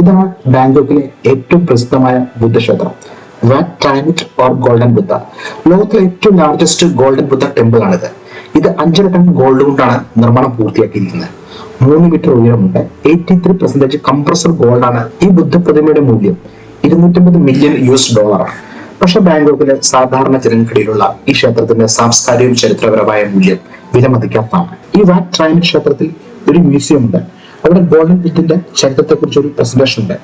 ഇതാണ് ബാങ്കോക്കിലെ ഏറ്റവും പ്രസിദ്ധമായ ബുദ്ധക്ഷേത്രം, വാറ്റ് ട്രൈമിറ്റ് ഓർ ഗോൾഡൻ ബുദ്ധ. ലോകത്തിലെ ഏറ്റവും ലാർജസ്റ്റ് ഗോൾഡൻ ബുദ്ധ ടെമ്പിൾ ആണിത്. ഇത് 5 ടൺ ഗോൾഡ് കൊണ്ടാണ് നിർമ്മാണം പൂർത്തിയാക്കിയിരിക്കുന്നത്. 3 മീറ്റർ ഉയരമുണ്ട്. 83% കംപ്രസർ ഗോൾഡാണ്. ഈ ബുദ്ധ പ്രതിമയുടെ മൂല്യം $250 മില്യൺ. പക്ഷെ ബാങ്കോക്കിലെ സാധാരണ ജനങ്ങൾക്കിടയിലുള്ള ഈ ക്ഷേത്രത്തിന്റെ സാംസ്കാരികവും ചരിത്രപരമായ മൂല്യം വിലമതിക്കാത്തതാണ്. ഈ വാറ്റ് ട്രൈമിറ്റ് ക്ഷേത്രത്തിൽ ഒരു മ്യൂസിയം ഉണ്ട്. അവിടെ ഗോൾഡൻ ബുദ്ധിന്റെ ചരിത്രത്തെ കുറിച്ച് ഒരു പ്രസന്റേഷൻ ഉണ്ട്.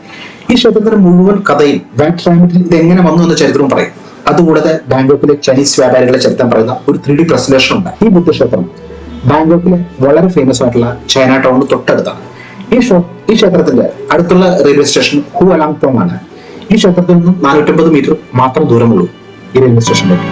ഈ ക്ഷേത്രത്തിന്റെ മുഴുവൻ കഥയിൽ വാറ്റ് ട്രൈമിറ്റിൽ ഇത് എങ്ങനെ വന്നു എന്ന ചരിത്രവും പറയും. അതുകൂടാതെ ബാങ്കോക്കിലെ ചൈനീസ് വ്യാപാരികളെ ചരിത്രം പറയുന്ന ഒരു 3D പ്രസന്റേഷൻ ഉണ്ട്. ഈ ബുദ്ധക്ഷേത്രം ബാങ്കോക്കിലെ വളരെ ഫേമസ് ആയിട്ടുള്ള ചൈന ടൗണിന് തൊട്ടടുത്താണ്. ഈ ക്ഷേത്രത്തിന്റെ അടുത്തുള്ള railway station who Alang Thong ആണ്. ഈ ക്ഷേത്രത്തിൽ നിന്നും 450 മീറ്റർ മാത്രം ദൂരമുള്ളൂ ഈ റെയിൽവേ സ്റ്റേഷനിലേക്ക്.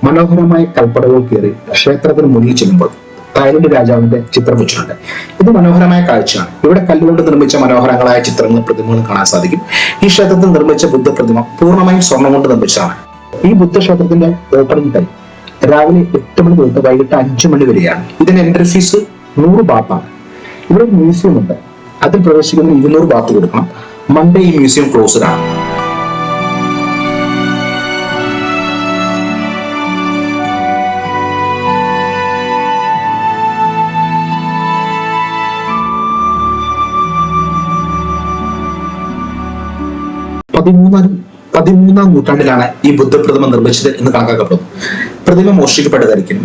മനോഹരമായ കൽപ്പടകൾ കയറി ക്ഷേത്രത്തിന് മുന്നിൽ ചെല്ലുമ്പോൾ തായ്ലൻഡ് രാജാവിന്റെ ചിത്രം വെച്ചിട്ടുണ്ട്. ഇത് മനോഹരമായ കാഴ്ചയാണ്. ഇവിടെ കല്ലുകൊണ്ട് നിർമ്മിച്ച മനോഹരങ്ങളായ ചിത്രങ്ങളും പ്രതിമകളും കാണാൻ സാധിക്കും. ഈ ക്ഷേത്രത്തിൽ നിർമ്മിച്ച ബുദ്ധ പ്രതിമ പൂർണ്ണമായും സ്വർണം കൊണ്ട് നിർമ്മിച്ചതാണ്. ഈ ബുദ്ധക്ഷേത്രത്തിന്റെ ഓപ്പണിംഗ് ടൈം രാവിലെ 8 മണി തൊട്ട് വൈകിട്ട് 5 മണി വരെയാണ്. ഇതിന് എൻട്രി ഫീസ് 100 ബാത്താണ്. ഇവിടെ മ്യൂസിയം ഉണ്ട്. അതിൽ പ്രവേശിക്കുന്നതിന് 200 ബാത്ത് കൊടുക്കണം. മൺഡേ ഈ മ്യൂസിയം ക്ലോസ്ഡ് ആണ്. പതിമൂന്നാം നൂറ്റാണ്ടിലാണ് ഈ ബുദ്ധപ്രതിമ നിർമ്മിച്ചത് എന്ന് കണക്കാക്കപ്പെടുന്നു. പ്രതിമ മോഷ്ടിക്കപ്പെട്ടതായിരിക്കും.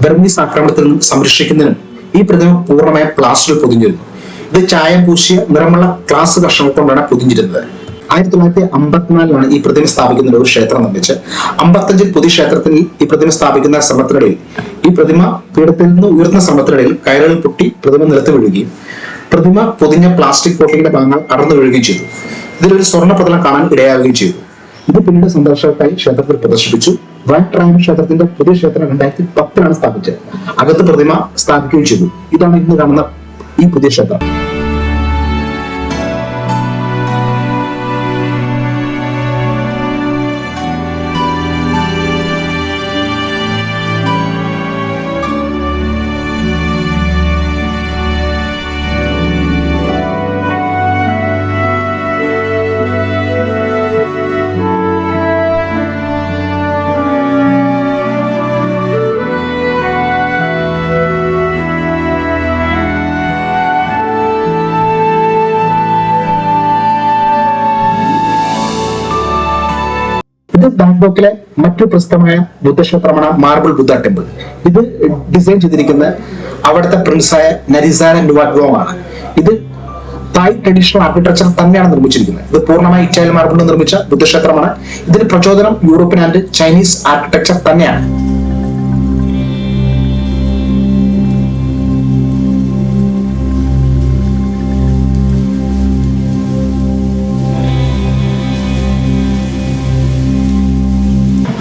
ബർമീസ് ആക്രമണത്തിൽ നിന്നും സംരക്ഷിക്കുന്നതിനും ഈ പ്രതിമ പൂർണ്ണമായ പ്ലാസ്റ്ററിൽ പൊതിഞ്ഞിരുന്നു. ഇത് ചായം പൂശിയ നിറമുള്ള ഗ്ലാസ് കഷ്ണങ്ങൾ കൊണ്ടാണ് പൊതിഞ്ഞിരുന്നത്. 1954 ഈ പ്രതിമ സ്ഥാപിക്കുന്ന ഒരു ക്ഷേത്രം നിർമ്മിച്ച് 55 പുതിയ ക്ഷേത്രത്തിൽ ഈ പ്രതിമ സ്ഥാപിക്കുന്ന ശ്രമത്തിനിടയിൽ ഈ പ്രതിമ പീഠത്തിൽ നിന്ന് ഉയർന്ന ശ്രമത്തിനിടയിൽ കയറുകൾ പൊട്ടി പ്രതിമ നിലത്ത് വീഴുകയും പ്രതിമ പൊതിഞ്ഞ പ്ലാസ്റ്റിക് കോട്ടിങ്ങിന്റെ ഭാഗങ്ങൾ അടർന്നു വീഴുകയും ചെയ്തു. ഇതിലൊരു സ്വർണ്ണ പതളം കാണാൻ ഇടയാവുകയും ചെയ്തു. ഇത് പിന്നീട് സന്ദർശകർക്കായി ക്ഷേത്രത്തിൽ പ്രദർശിപ്പിച്ചു. വാറ്റ് ട്രൈമിറ്റ് ക്ഷേത്രത്തിന്റെ പുതിയ ക്ഷേത്രം 2010 സ്ഥാപിച്ചത്. അകത്ത് പ്രതിമ സ്ഥാപിക്കുകയും ചെയ്തു. ഇതാണ് ഇന്ന് കാണുന്ന ഈ പുതിയ ക്ഷേത്രം. ഇത് ബാങ്കോക്കിലെ മറ്റു പ്രസിദ്ധമായ ബുദ്ധക്ഷേത്രമാണ് മാർബിൾ ബുദ്ധ ടെമ്പിൾ. ഇത് ഡിസൈൻ ചെയ്തിരിക്കുന്ന അവിടുത്തെ പ്രിൻസായ നരിസാന നുവാഗ്വോങ് ആണ്. ഇത് തായ് ട്രഡീഷണൽ ആർക്കിടെക്ചർ തന്നെയാണ് നിർമ്മിച്ചിരിക്കുന്നത്. ഇത് പൂർണ്ണമായി ഇറ്റാലിയൻ മാർബിൾ നിർമ്മിച്ച ബുദ്ധക്ഷേത്രമാണ്. ഇതിന് പ്രചോദനം യൂറോപ്യൻ ആൻഡ് ചൈനീസ് ആർക്കിടെക്ചർ തന്നെയാണ്.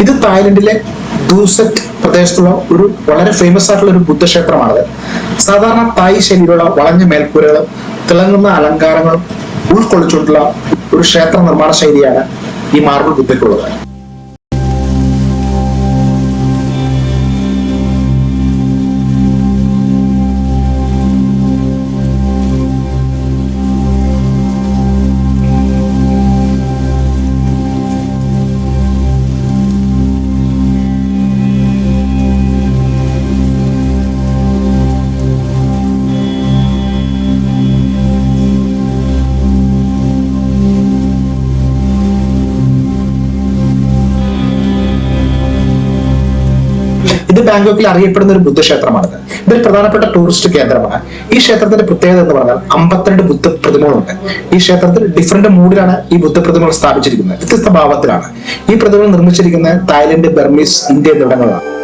ഇത് തായ്ലൻഡിലെ ദൂസറ്റ് പ്രദേശത്തുള്ള ഒരു വളരെ ഫേമസ് ആയിട്ടുള്ള ഒരു ബുദ്ധക്ഷേത്രമാണത്. സാധാരണ തായ് ശൈലിയിലുള്ള വളഞ്ഞ മേൽക്കൂരകളും തിളങ്ങുന്ന അലങ്കാരങ്ങളും ഉൾക്കൊള്ളിച്ചുകൊണ്ടുള്ള ഒരു ക്ഷേത്ര നിർമ്മാണ ശൈലിയാണ് ഈ മാർബിൾ ബുദ്ധയ്ക്കുള്ളത്. ഇത് ബാങ്കോക്കിൽ അറിയപ്പെടുന്ന ഒരു ബുദ്ധക്ഷേത്രമാണിത്. ഇതൊരു പ്രധാനപ്പെട്ട ടൂറിസ്റ്റ് കേന്ദ്രമാണ്. ഈ ക്ഷേത്രത്തിന്റെ പ്രത്യേകത എന്ന് പറഞ്ഞാൽ 52 ബുദ്ധ പ്രതിമകളുണ്ട്. ഈ ക്ഷേത്രത്തിൽ ഡിഫറന്റ് മൂഡിലാണ് ഈ ബുദ്ധ പ്രതിമകൾ സ്ഥാപിച്ചിരിക്കുന്നത്. വ്യത്യസ്ത ഭാവത്തിലാണ് ഈ പ്രതിമകൾ നിർമ്മിച്ചിരിക്കുന്നത്. തായ്ലൻഡ്, ബർമീസ്, ഇന്ത്യ എന്നിവിടങ്ങളിലാണ്.